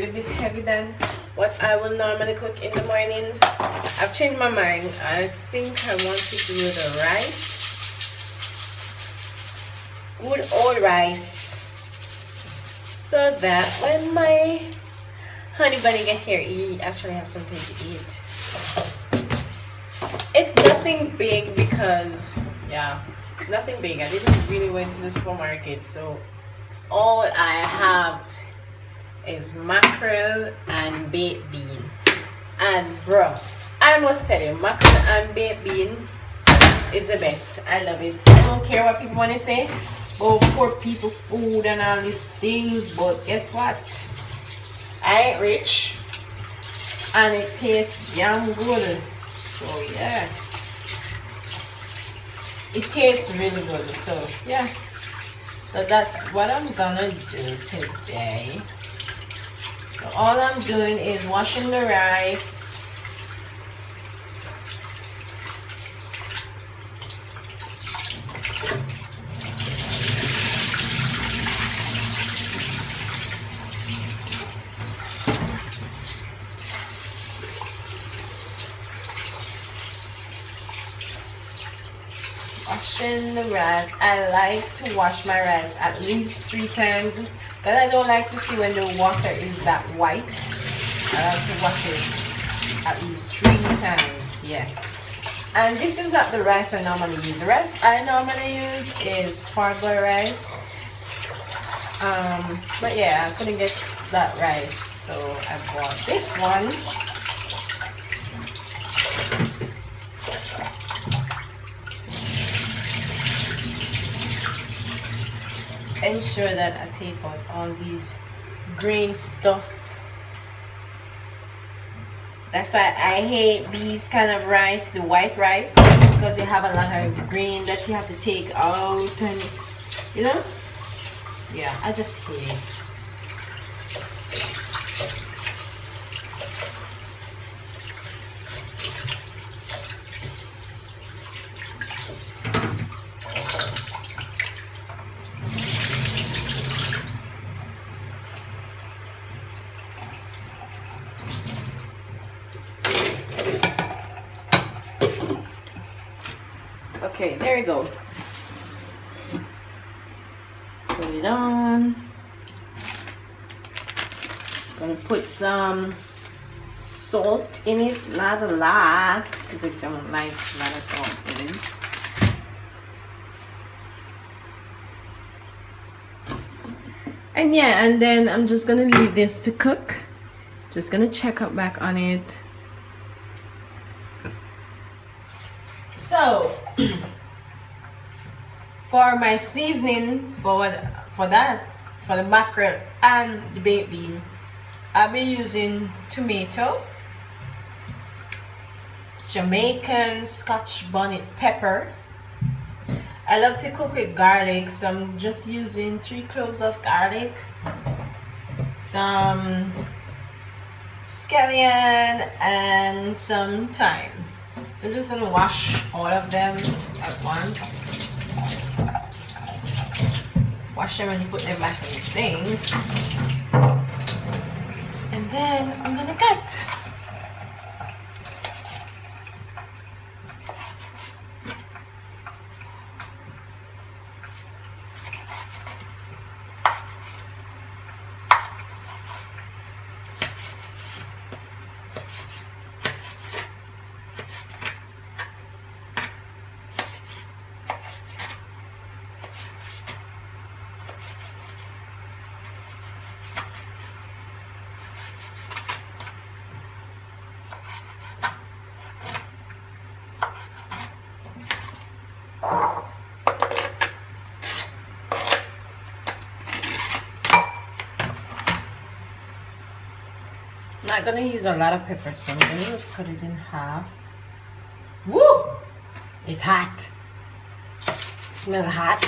little bit heavy than what I will normally cook in the mornings. I've changed my mind. I think I want to do the rice, good old rice, so that when my honey bunny gets here, he actually has something to eat. It's nothing big because, yeah, nothing big. I didn't really went to the supermarket, so all I have is mackerel and baked bean. And bro, I must tell you, mackerel and baked bean is the best. I love it. I don't care what people want to say. Oh, poor people food and all these things, but guess what? I ain't rich, and it tastes damn good. So yeah, it tastes really good. So yeah, so that's what I'm gonna do today. So all I'm doing is washing the rice. Washing the rice. I like to wash my rice at least 3 times because I don't like to see when the water is that white. I like to wash it at least 3 times. Yeah. And this is not the rice I normally use. The rice I normally use is parboiled rice. But yeah, I couldn't get that rice, so I bought this one. Ensure that I take out all these green stuff. That's why I hate these kind of rice, the white rice, because they have a lot of green that you have to take out, and you know, yeah, I just hate it. Okay, there you go. Put it on. Gonna put some salt in it, not a lot, because I don't like a lot of salt in it. And yeah, and then I'm just gonna leave this to cook. Just gonna check up back on it. So for my seasoning for the mackerel and the baked bean, I'll be using tomato, Jamaican Scotch bonnet pepper. I love to cook with garlic, so I'm just using 3 cloves of garlic, some scallion, and some thyme. So I'm just gonna wash all of them at once. Wash them and put them back in the sink. And then I'm gonna cut. I'm not gonna use a lot of pepper, so I'm gonna just cut it in half. Woo! It's hot. Smell hot.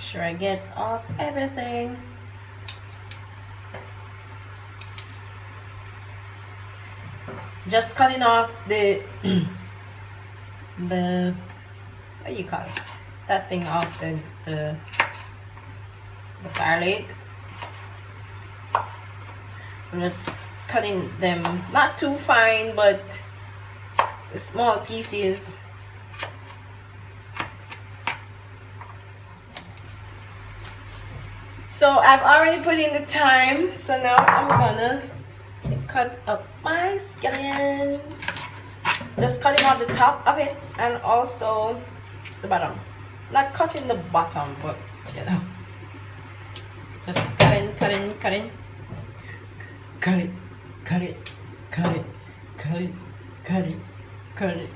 sure I get off everything. Just cutting off the the what do you call it? That thing off the garlic. I'm just cutting them not too fine, but small pieces. So I've already put in the thyme, so now I'm gonna cut up my scallion. Just cutting off the top of it and also the bottom. Not cutting the bottom, but you know, just cutting. Cut it, cut it, cut it, cut it, cut it, cut it, cut it.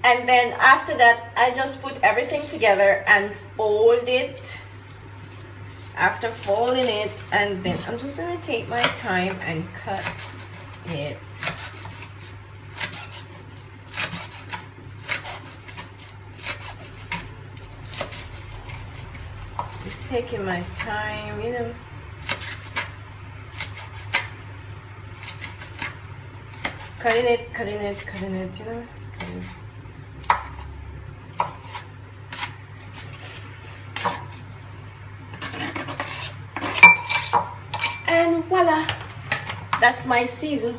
And then after that, I just put everything together and fold it. After folding it, and then I'm just gonna take my time and cut it. Just taking my time, you know. Cutting it, cutting it, cutting it, you know. And voila, that's my season.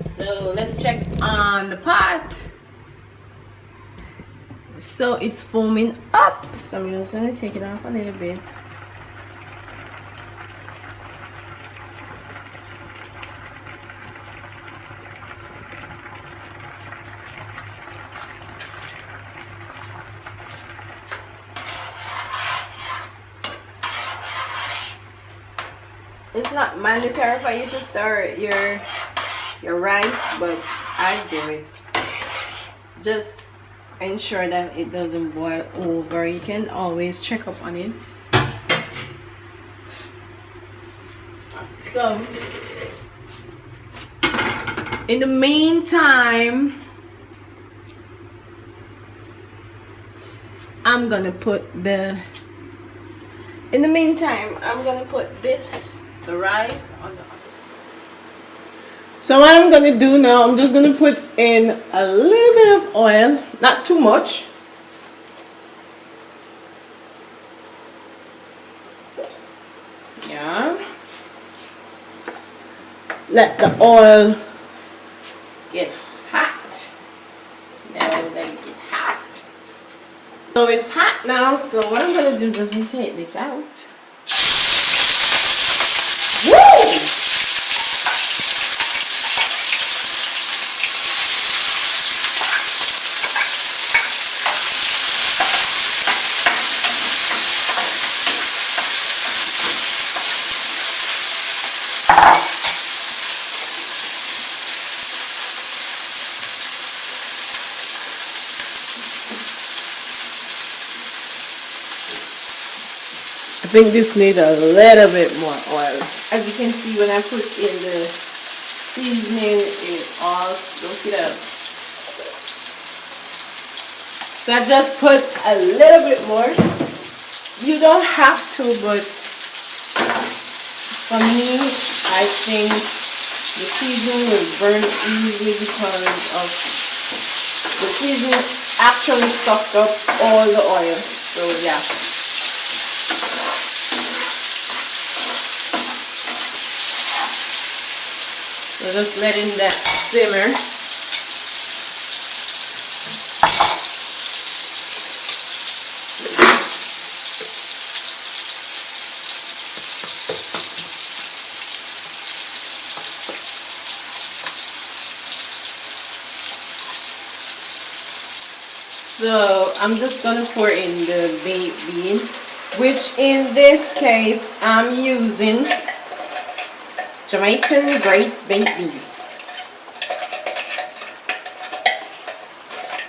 So let's check on the pot. So it's foaming up, so I'm just gonna take it off a little bit. It's not mandatory for you to stir your rice, but I do it. Just ensure that it doesn't boil over. You can always check up on it. So in the meantime, I'm gonna put the rice on the other side. So what I'm gonna do now, I'm just gonna put in a little bit of oil, not too much. Yeah. Let the oil get hot. Now let it get hot. So it's hot now, so what I'm gonna do is take this out. Woo! I think this needs a little bit more oil. As you can see, when I put in the seasoning, it all soaked it up. So I just put a little bit more. You don't have to, but for me, I think the seasoning will burn easily because of the seasoning actually sucked up all the oil. So yeah. So just letting that simmer. So I'm just gonna pour in the baked bean, which in this case I'm using Jamaican Rice baked bean.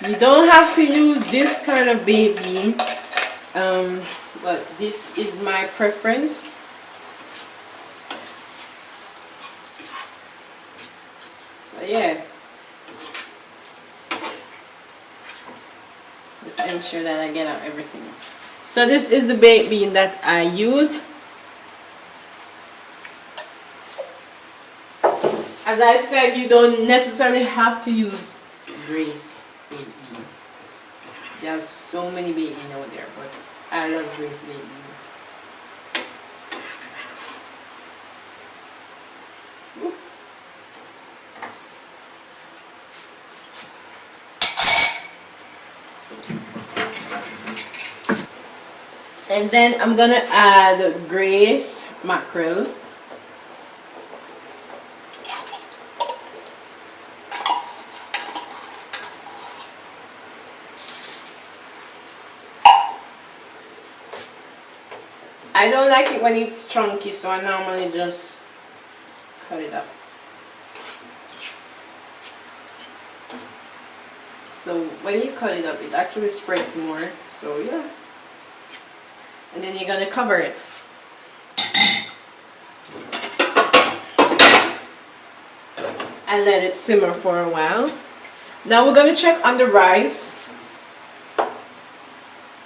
You don't have to use this kind of baked bean, but this is my preference. So yeah, just ensure that I get out everything. So this is the baked bean that I use. As I said, you don't necessarily have to use Grace baked bean. There are so many baked bean out there, but I love Grace baked bean. And then I'm gonna add Grace mackerel. I don't like it when it's chunky, so I normally just cut it up. So when you cut it up, it actually spreads more. So yeah. And then you're gonna cover it. And let it simmer for a while. Now we're gonna check on the rice.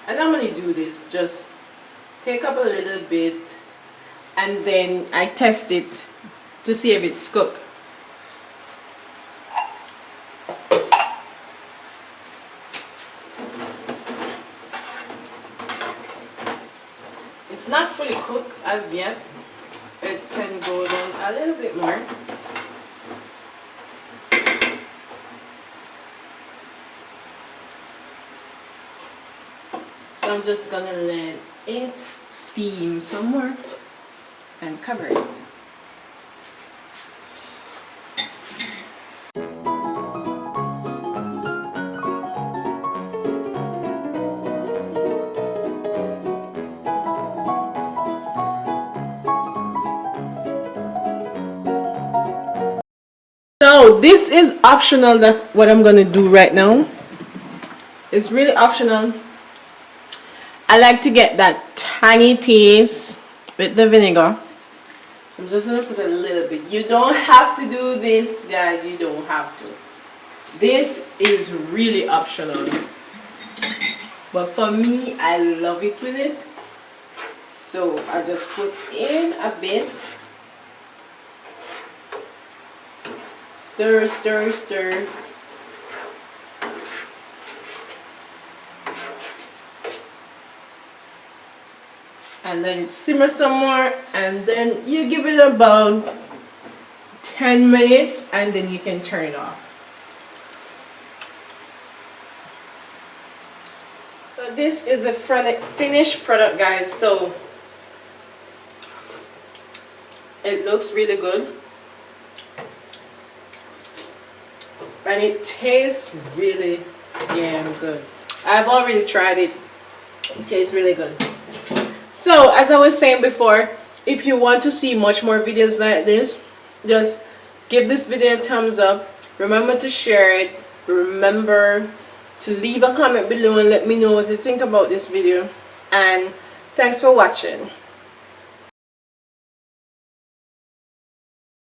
I normally do this, just take up a little bit and then I test it to see if it's cooked. It's not fully cooked as yet. It can go down a little bit more. So I'm just gonna let it steam some more and cover it. So this is optional, that what I'm gonna do right now. It's really optional. I like to get that tangy taste with the vinegar. So I'm just gonna put a little bit. You don't have to do this, guys, you don't have to. This is really optional. But for me, I love it with it. So I just put in a bit. Stir, stir, stir. And let it simmer some more, and then you give it about 10 minutes and then you can turn it off. So this is a finished product, guys. So it looks really good and it tastes really damn good. I've already tried it. It tastes really good. So as I was saying before, if you want to see much more videos like this, just give this video a thumbs up. Remember to share it. Remember to leave a comment below and let me know what you think about this video. And thanks for watching.